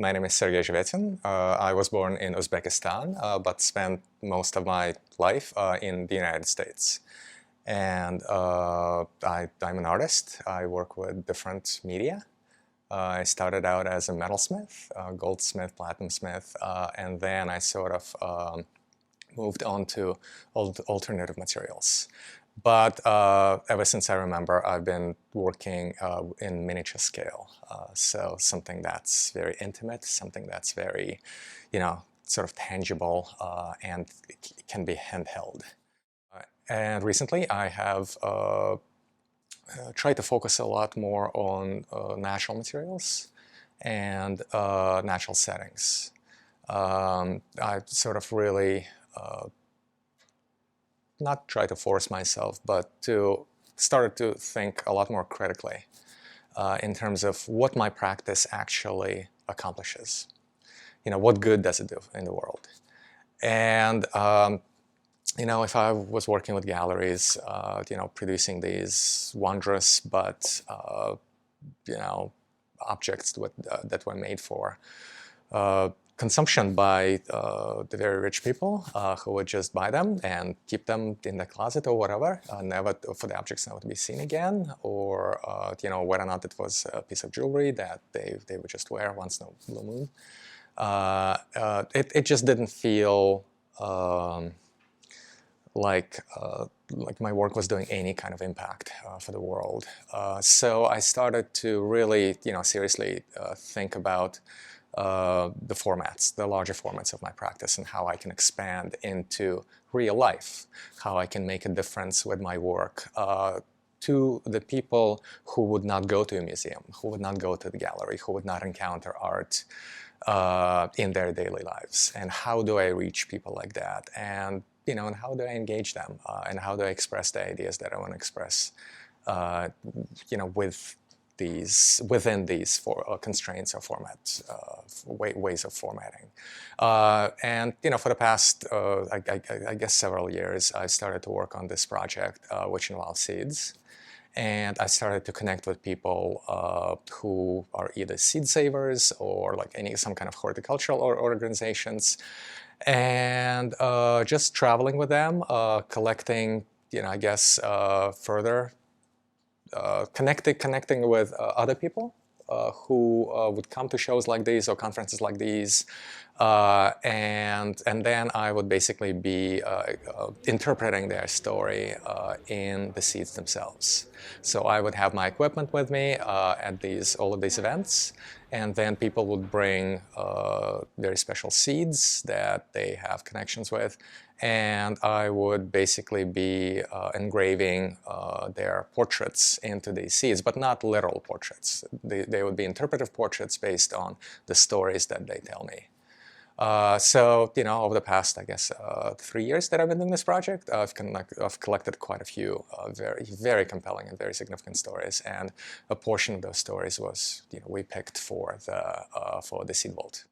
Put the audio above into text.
My name is Sergey Jivetin. I was born in Uzbekistan, but spent most of my life in the United States. And I'm an artist. I work with different media. I started out as a metalsmith, goldsmith, platinsmith, and then I sort of moved on to alternative materials. But ever since I remember, I've been working in miniature scale. So something that's very intimate, something that's very, sort of tangible and can be handheld. And recently I have tried to focus a lot more on natural materials and natural settings. I sort of really not try to force myself, but to start to think a lot more critically in terms of what my practice actually accomplishes. What good does it do in the world? And if I was working with galleries, producing these wondrous but objects that were made for consumption by the very rich people who would just buy them and keep them in the closet or whatever, never for the objects never to be seen again, or whether or not it was a piece of jewelry that they would just wear once in a blue moon. It just didn't feel like my work was doing any kind of impact for the world. So I started to really, seriously think about the formats, the larger formats of my practice, and how I can expand into real life, how I can make a difference with my work to the people who would not go to a museum, who would not go to the gallery, who would not encounter art in their daily lives. And how do I reach people like that? And and how do I engage them? And how do I express the ideas that I want to express, within these constraints or formats, ways of formatting. And for the past, I guess several years, I started to work on this project, which involves seeds. And I started to connect with people who are either seed savers or some kind of horticultural organizations, and just traveling with them, collecting, further connecting with other people who would come to shows like these or conferences like these, and then I would basically be interpreting their story in the seeds themselves. So I would have my equipment with me at all of these events, and then people would bring very special seeds that they have connections with, and I would basically be engraving their portraits into these seeds, but not literal portraits. They would be interpretive portraits based on the stories that they tell me. So, over the past, 3 years that I've been doing this project, I've collected quite a few very, very compelling and very significant stories, and a portion of those stories was, we picked for the Seed Vault.